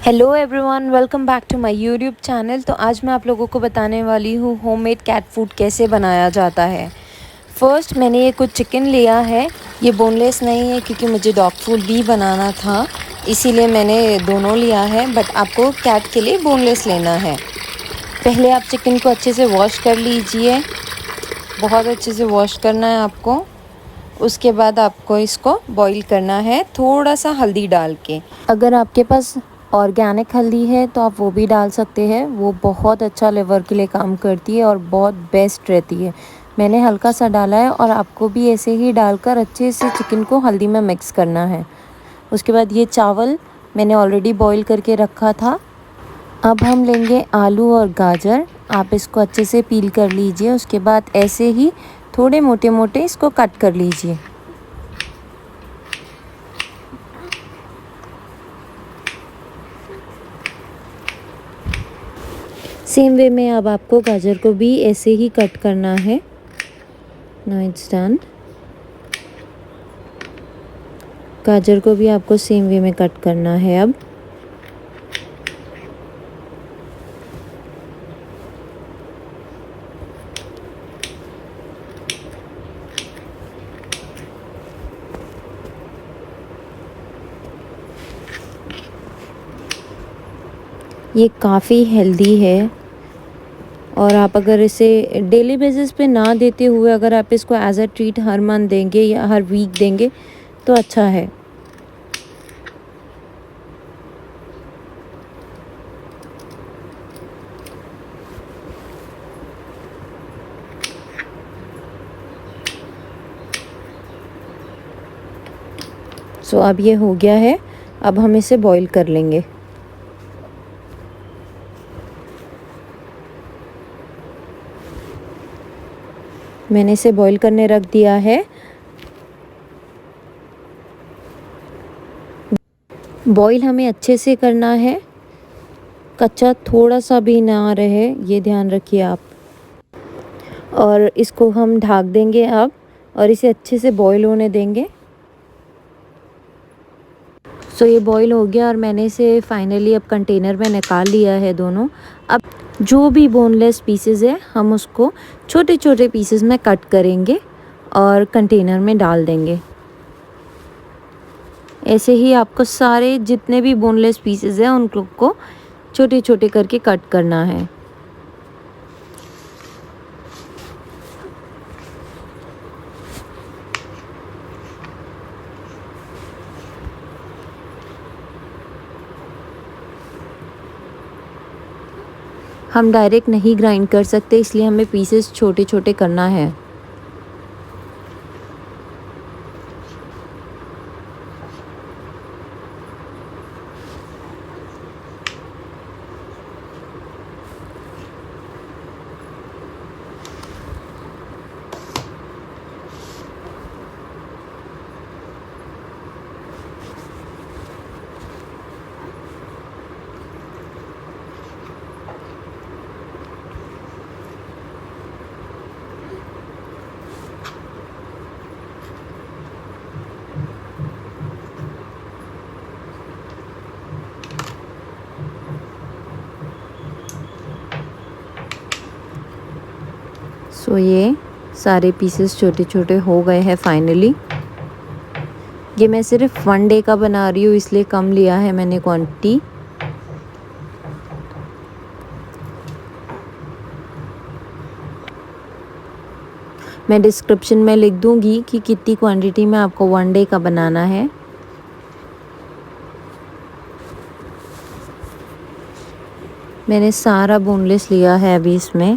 Hello everyone, welcome back to my YouTube channel. तो आज मैं आप लोगों को बताने वाली हूँ होममेड कैट फूड कैसे बनाया जाता है। फर्स्ट मैंने ये कुछ चिकन लिया है। ये बोनलेस नहीं है क्योंकि मुझे डॉग फूड भी बनाना था, इसीलिए मैंने दोनों लिया है। बट आपको कैट के लिए बोनलेस लेना है। पहले आप चिकन को अच्छे से वॉश कर लीजिए, बहुत अच्छे से वॉश करना है आपको। उसके बाद आपको इसको बॉईल करना है थोड़ा सा हल्दी डाल के। अगर आपके पास ऑर्गेनिक हल्दी है तो आप वो भी डाल सकते हैं, वो बहुत अच्छा लिवर के लिए काम करती है और बहुत बेस्ट रहती है। मैंने हल्का सा डाला है और आपको भी ऐसे ही डालकर अच्छे से चिकन को हल्दी में मिक्स करना है। उसके बाद ये चावल मैंने ऑलरेडी बॉईल करके रखा था। अब हम लेंगे आलू और गाजर। आप इसको अच्छे से पील कर लीजिए। उसके बाद ऐसे ही थोड़े मोटे मोटे इसको कट कर लीजिए। सेम वे में अब आपको गाजर को भी ऐसे ही कट करना है। Now it's done. गाजर को भी आपको सेम वे में कट करना है। अब ये काफ़ी हेल्दी है और आप अगर इसे डेली बेसिस पे ना देते हुए अगर आप इसको एज अ ट्रीट हर मंथ देंगे या हर वीक देंगे तो अच्छा है। सो अब ये हो गया है। अब हम इसे बॉईल कर लेंगे। मैंने इसे बॉईल करने रख दिया है। बॉईल हमें अच्छे से करना है, कच्चा थोड़ा सा भी ना रहे, ये ध्यान रखिए आप। और इसको हम ढक देंगे अब और इसे अच्छे से बॉईल होने देंगे। सो ये बॉईल हो गया और मैंने इसे फाइनली अब कंटेनर में निकाल लिया है दोनों। अब जो भी बोनलेस पीसेस है हम उसको छोटे छोटे पीसेस में कट करेंगे और कंटेनर में डाल देंगे। ऐसे ही आपको सारे जितने भी बोनलेस पीसेस हैं उन लोग को छोटे छोटे करके कट करना है। हम डायरेक्ट नहीं ग्राइंड कर सकते, इसलिए हमें पीसेस छोटे छोटे करना है। सो ये सारे पीसेस छोटे छोटे हो गए हैं फाइनली। ये मैं सिर्फ 1 डे का बना रही हूँ, इसलिए कम लिया है मैंने क्वांटिटी। मैं डिस्क्रिप्शन में लिख दूँगी कि कितनी क्वांटिटी में आपको 1 डे का बनाना है। मैंने सारा बोनलेस लिया है अभी इसमें।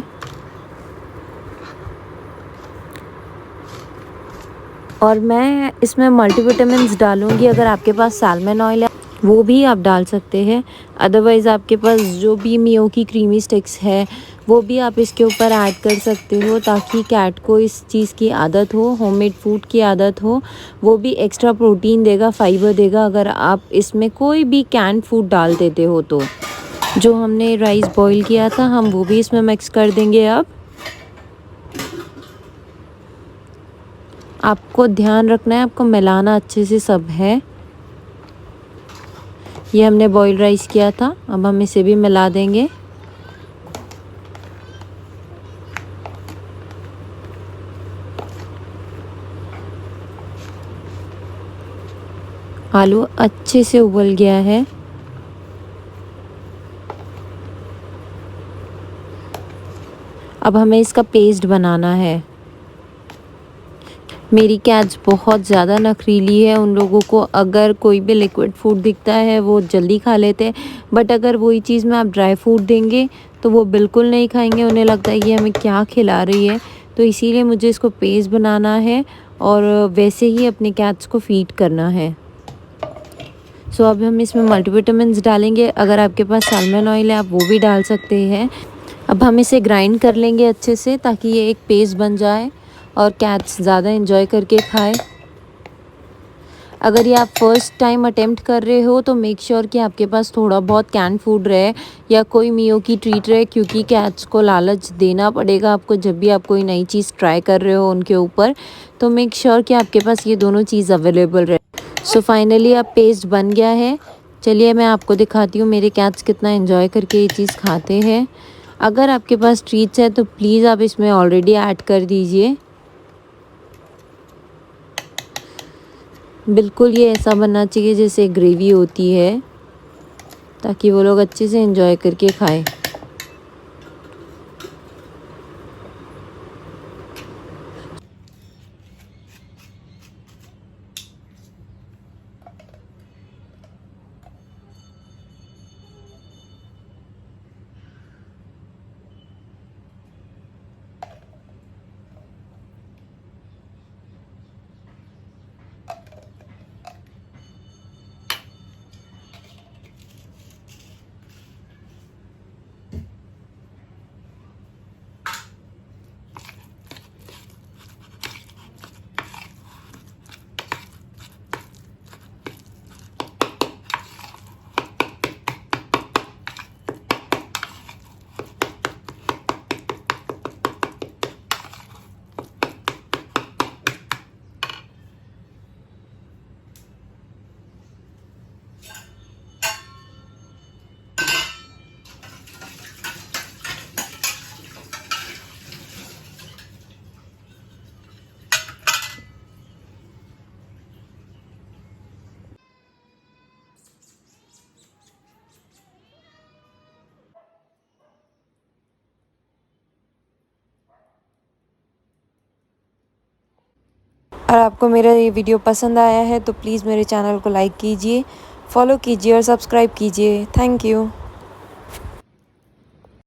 और मैं इसमें मल्टीविटामिन्स डालूँगी। अगर आपके पास साल्मन ऑयल है वो भी आप डाल सकते हैं, अदरवाइज़ आपके पास जो भी मियो की क्रीमी स्टिक्स है वो भी आप इसके ऊपर ऐड कर सकते हो, ताकि कैट को इस चीज़ की आदत हो, होममेड फूड की आदत हो। वो भी एक्स्ट्रा प्रोटीन देगा, फाइबर देगा अगर आप इसमें कोई भी कैन फूड डाल देते हो तो। जो हमने राइस बॉईल किया था हम वो भी इसमें मिक्स कर देंगे। अब आपको ध्यान रखना है, आपको मिलाना अच्छे से सब है। ये हमने बॉइल्ड राइस किया था, अब हम इसे भी मिला देंगे। आलू अच्छे से उबल गया है। अब हमें इसका पेस्ट बनाना है। मेरी कैट्स बहुत ज़्यादा नखरीली है। उन लोगों को अगर कोई भी लिक्विड फूड दिखता है वो जल्दी खा लेते हैं, बट अगर वही चीज़ में आप ड्राई फूड देंगे तो वो बिल्कुल नहीं खाएंगे। उन्हें लगता है कि हमें क्या खिला रही है। तो इसीलिए मुझे इसको पेस्ट बनाना है और वैसे ही अपने कैट्स को फीड करना है। सो अब हम इसमें मल्टीविटामिन्स डालेंगे। अगर आपके पास सालमन ऑयल है आप वो भी डाल सकते हैं। अब हम इसे ग्राइंड कर लेंगे अच्छे से ताकि ये एक पेस्ट बन जाए और कैट्स ज़्यादा इंजॉय करके खाए। अगर ये आप फर्स्ट टाइम अटेम्प्ट कर रहे हो तो मेक श्योर कि आपके पास थोड़ा बहुत कैन फूड रहे या कोई मियो की ट्रीट रहे, क्योंकि कैट्स को लालच देना पड़ेगा आपको जब भी आप कोई नई चीज़ ट्राई कर रहे हो उनके ऊपर। तो मेक श्योर कि आपके पास ये दोनों चीज़ अवेलेबल रहे। सो फाइनली अब पेस्ट बन गया है। चलिए मैं आपको दिखाती हूँ मेरे कैट्स कितना एंजॉय करके ये चीज़ खाते हैं। अगर आपके पास ट्रीट्स है तो प्लीज़ आप इसमें ऑलरेडी ऐड कर दीजिए। बिल्कुल ये ऐसा बनना चाहिए जैसे ग्रेवी होती है, ताकि वो लोग अच्छे से एंजॉय करके खाएं। और आपको मेरा ये वीडियो पसंद आया है तो प्लीज़ मेरे चैनल को लाइक कीजिए, फॉलो कीजिए और सब्सक्राइब कीजिए। Thank you.